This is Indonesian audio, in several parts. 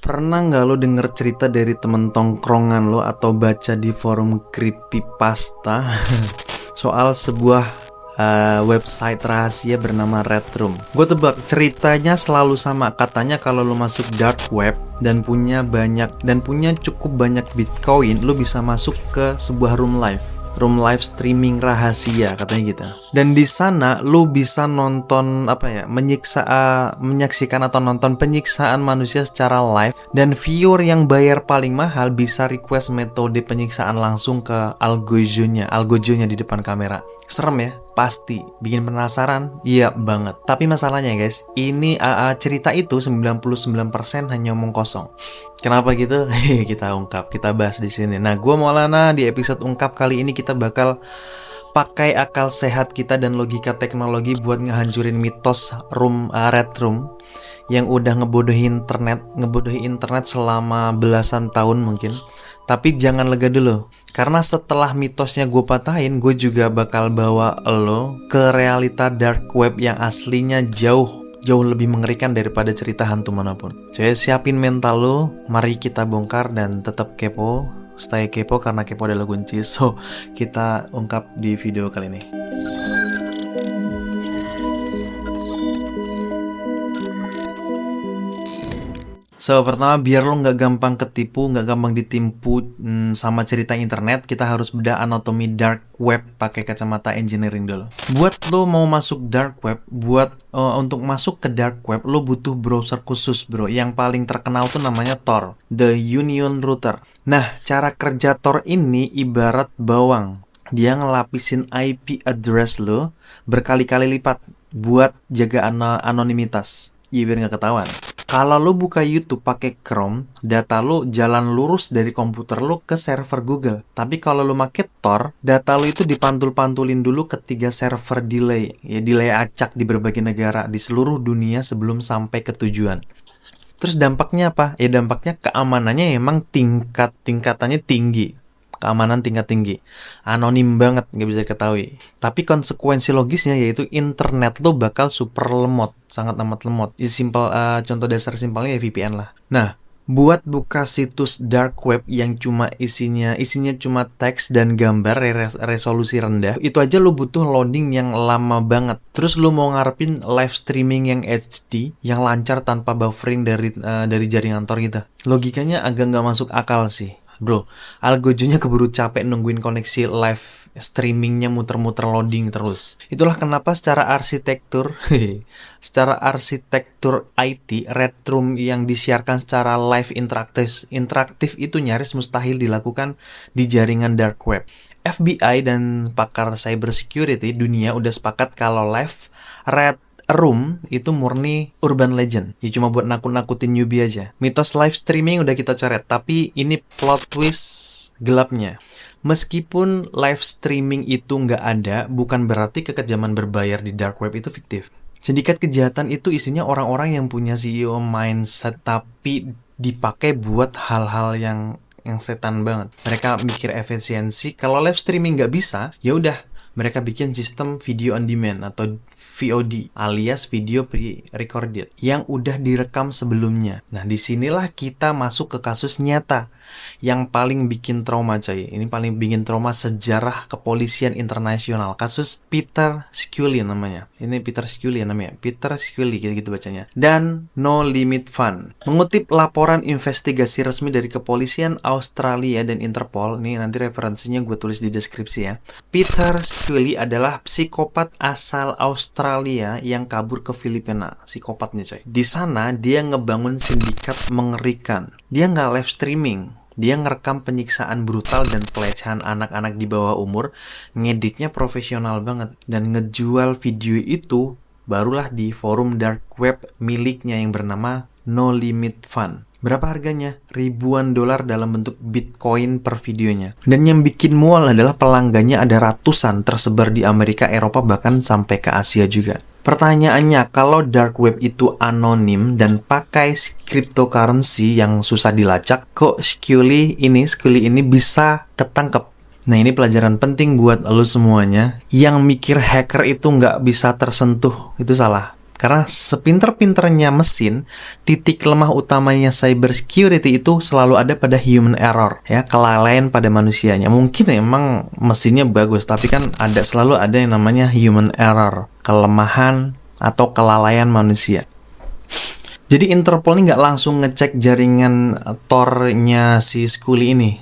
Pernah nggak lo denger cerita dari temen tongkrongan lo atau baca di forum creepypasta soal sebuah website rahasia bernama Red Room? Gue tebak ceritanya selalu sama. Katanya kalau lo masuk dark web dan punya cukup banyak Bitcoin, lo bisa masuk ke sebuah room live streaming rahasia, katanya gitu. Dan di sana lu bisa nonton menyaksikan atau nonton penyiksaan manusia secara live, dan viewer yang bayar paling mahal bisa request metode penyiksaan langsung ke algojonya di depan kamera. Serem ya? Pasti. Bikin penasaran? Iya banget. Tapi masalahnya guys, ini cerita itu 99% hanya omong kosong. Kenapa gitu? Kita ungkap, kita bahas di sini. Nah, gue Maulana, di episode ungkap kali ini kita bakal pakai akal sehat kita dan logika teknologi buat ngehancurin mitos Red Room yang udah ngebodohi internet selama belasan tahun mungkin. Tapi jangan lega dulu, karena setelah mitosnya gue patahin, gue juga bakal bawa lo ke realita dark web yang aslinya jauh lebih mengerikan daripada cerita hantu manapun. Jadi siapin mental lo, mari kita bongkar dan tetap kepo. Stay kepo karena kepo adalah kunci. So, kita ungkap di video kali ini. So, pertama biar lo nggak gampang ketipu, nggak gampang ditimpu sama cerita internet, kita harus bedah anatomi dark web pakai kacamata engineering dulu. Buat lo mau masuk dark web, untuk masuk ke dark web, lo butuh browser khusus bro. Yang paling terkenal tuh namanya Tor, The Onion Router. Nah, cara kerja Tor ini ibarat bawang. Dia ngelapisin IP address lo berkali-kali lipat buat jaga anonimitas. Ya, biar nggak ketahuan. Kalau lo buka YouTube pakai Chrome, data lo jalan lurus dari komputer lo ke server Google. Tapi kalau lo pakai Tor, data lo itu dipantul-pantulin dulu ke 3 server delay acak di berbagai negara di seluruh dunia sebelum sampai ke tujuan. Terus dampaknya apa? Ya dampaknya keamanannya emang tingkatannya tinggi. Keamanan tingkat tinggi, anonim banget, nggak bisa diketahui. Tapi konsekuensi logisnya yaitu internet lo bakal super lemot, sangat amat lemot. Contoh dasar simpelnya ya VPN lah. Nah, buat buka situs dark web yang isinya cuma teks dan gambar resolusi rendah, itu aja lo butuh loading yang lama banget. Terus lo mau ngarepin live streaming yang HD yang lancar tanpa buffering dari jaringan Tor gitu. Logikanya agak nggak masuk akal sih. Bro, algojonya keburu capek nungguin koneksi live streamingnya muter-muter loading terus. Itulah kenapa secara arsitektur IT, Red Room yang disiarkan secara live interaktif itu nyaris mustahil dilakukan di jaringan dark web. FBI dan pakar cybersecurity dunia udah sepakat kalau Red Room itu murni urban legend. Ya cuma buat nakut-nakutin newbie aja. Mitos live streaming udah kita coret, tapi ini plot twist gelapnya. Meskipun live streaming itu nggak ada, bukan berarti kekejaman berbayar di dark web itu fiktif. Sindikat kejahatan itu isinya orang-orang yang punya CEO mindset, tapi dipakai buat hal-hal yang setan banget. Mereka mikir efisiensi. Kalau live streaming nggak bisa, ya udah. Mereka bikin sistem video on demand atau VOD alias video pre-recorded yang udah direkam sebelumnya. Nah, disinilah kita masuk ke kasus nyata yang paling bikin trauma coy. Ini paling bikin trauma sejarah kepolisian internasional. Kasus Peter Scully namanya. Peter Scully gitu bacanya. Dan No Limit Fund. Mengutip laporan investigasi resmi dari kepolisian Australia dan Interpol, nih nanti referensinya gue tulis di deskripsi ya. Peter Scully adalah psikopat asal Australia yang kabur ke Filipina. Psikopat nih coy. Di sana dia ngebangun sindikat mengerikan. Dia nggak live streaming. Dia ngerekam penyiksaan brutal dan pelecehan anak-anak di bawah umur. Ngeditnya profesional banget. Dan ngejual video itu barulah di forum dark web miliknya yang bernama No Limit Fund. Berapa harganya? Ribuan dolar dalam bentuk Bitcoin per videonya. Dan yang bikin mual adalah pelanggannya ada ratusan tersebar di Amerika, Eropa, bahkan sampai ke Asia juga. Pertanyaannya, kalau dark web itu anonim dan pakai cryptocurrency yang susah dilacak, kok Scully ini bisa ketangkep? Nah, ini pelajaran penting buat lo semuanya. Yang mikir hacker itu nggak bisa tersentuh, itu salah. Karena sepinter-pinternya mesin, titik lemah utamanya cyber security itu selalu ada pada human error, ya, kelalaian pada manusianya. Mungkin emang mesinnya bagus, tapi kan selalu ada yang namanya human error, kelemahan atau kelalaian manusia. Jadi Interpol ini nggak langsung ngecek jaringan Tor-nya si Scully ini,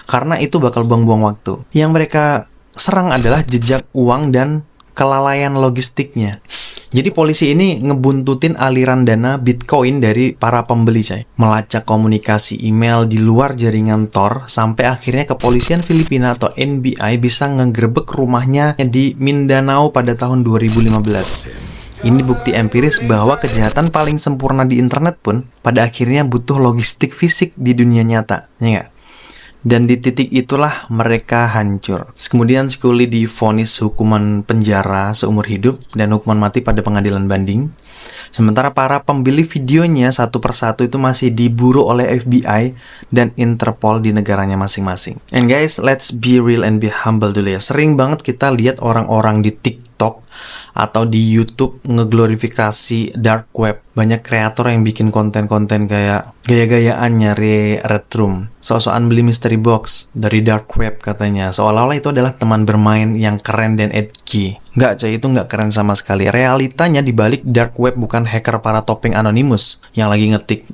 karena itu bakal buang-buang waktu. Yang mereka serang adalah jejak uang dan kelalaian logistiknya. Jadi polisi ini ngebuntutin aliran dana Bitcoin dari para pembeli, coy. Melacak komunikasi email di luar jaringan Tor sampai akhirnya kepolisian Filipina atau NBI bisa ngegerebek rumahnya di Mindanao pada tahun 2015. Ini bukti empiris bahwa kejahatan paling sempurna di internet pun pada akhirnya butuh logistik fisik di dunia nyata, ya nggak? Dan di titik itulah mereka hancur. Kemudian Scully divonis hukuman penjara seumur hidup dan hukuman mati pada pengadilan banding. Sementara para pembeli videonya satu persatu itu masih diburu oleh FBI dan Interpol di negaranya masing-masing. And guys, let's be real and be humble dulu ya. Sering banget kita lihat orang-orang di TikTok atau di YouTube ngeglorifikasi dark web. Banyak kreator yang bikin konten-konten kayak gaya-gayaan nyari red room, so-soan beli mystery box dari dark web katanya, seolah-olah itu adalah teman bermain yang keren dan edgy. Nggak, coy, itu nggak keren sama sekali. Realitanya di balik dark web bukan hacker para topeng anonymous yang lagi ngetik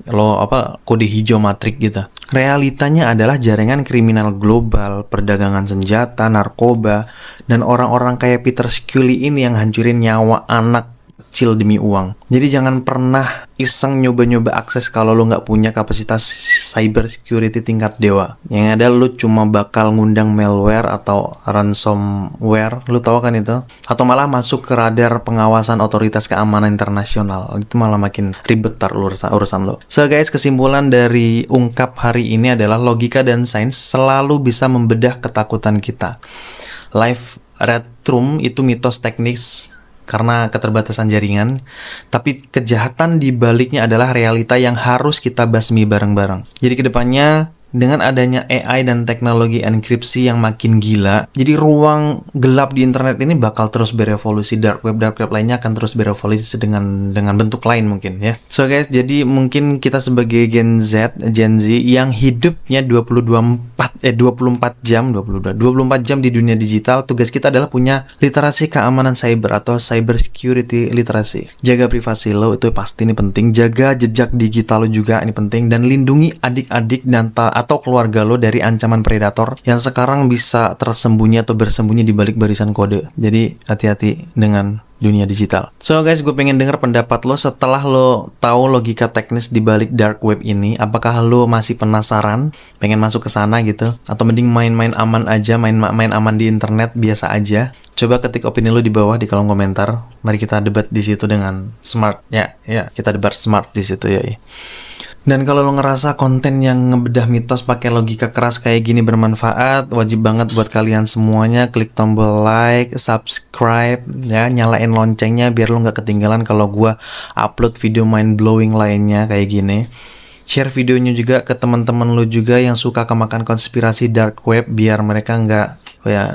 kode hijau matrik gitu. Realitanya adalah jaringan kriminal global, perdagangan senjata, narkoba, dan orang-orang kayak Peter Scully ini yang hancurin nyawa anak kecil demi uang. Jadi jangan pernah iseng nyoba-nyoba akses kalau lo nggak punya kapasitas cyber security tingkat dewa. Yang ada lo cuma bakal ngundang malware atau ransomware, lo tahu kan itu? Atau malah masuk ke radar pengawasan otoritas keamanan internasional. Itu malah makin ribet urusan lo. So guys, kesimpulan dari ungkap hari ini adalah logika dan sains selalu bisa membedah ketakutan kita. Live Red Room itu mitos teknis karena keterbatasan jaringan, tapi kejahatan di baliknya adalah realita yang harus kita basmi bareng-bareng. Jadi kedepannya dengan adanya AI dan teknologi enkripsi yang makin gila, jadi ruang gelap di internet ini bakal terus berevolusi. Dark web lainnya akan terus berevolusi dengan bentuk lain mungkin ya. So guys, jadi mungkin kita sebagai Gen Z yang hidupnya 24 jam di dunia digital, tugas kita adalah punya literasi keamanan cyber atau cyber security literasi. Jaga privasi lo, itu pasti ini penting. Jaga jejak digital lo juga, ini penting. Dan lindungi adik-adik dan atau keluarga lo dari ancaman predator yang sekarang bisa tersembunyi atau bersembunyi di balik barisan kode. Jadi hati-hati dengan dunia digital. So guys, gue pengen denger pendapat lo setelah lo tahu logika teknis di balik dark web ini. Apakah lo masih penasaran, pengen masuk ke sana gitu, atau mending main-main aman aja, main aman di internet biasa aja? Coba ketik opini lo di bawah di kolom komentar. Mari kita debat di situ dengan smart. Ya, kita debat smart di situ ya. Dan kalau lo ngerasa konten yang ngebedah mitos pakai logika keras kayak gini bermanfaat, wajib banget buat kalian semuanya klik tombol like, subscribe, ya, nyalain loncengnya biar lo nggak ketinggalan kalau gua upload video mind blowing lainnya kayak gini. Share videonya juga ke teman-teman lo juga yang suka kemakan konspirasi dark web biar mereka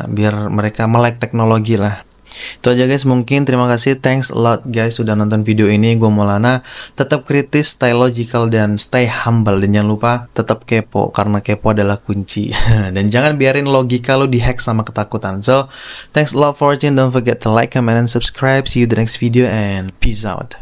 biar mereka melek teknologi lah. Itu aja guys, mungkin terima kasih, thanks a lot guys sudah nonton video ini. Gue Maulana, tetap kritis, stay logical, dan stay humble. Dan jangan lupa tetap kepo, karena kepo adalah kunci. Dan jangan biarin logika lo dihack sama ketakutan. So, thanks a lot for watching, don't forget to like, comment, and subscribe. See you the next video and peace out.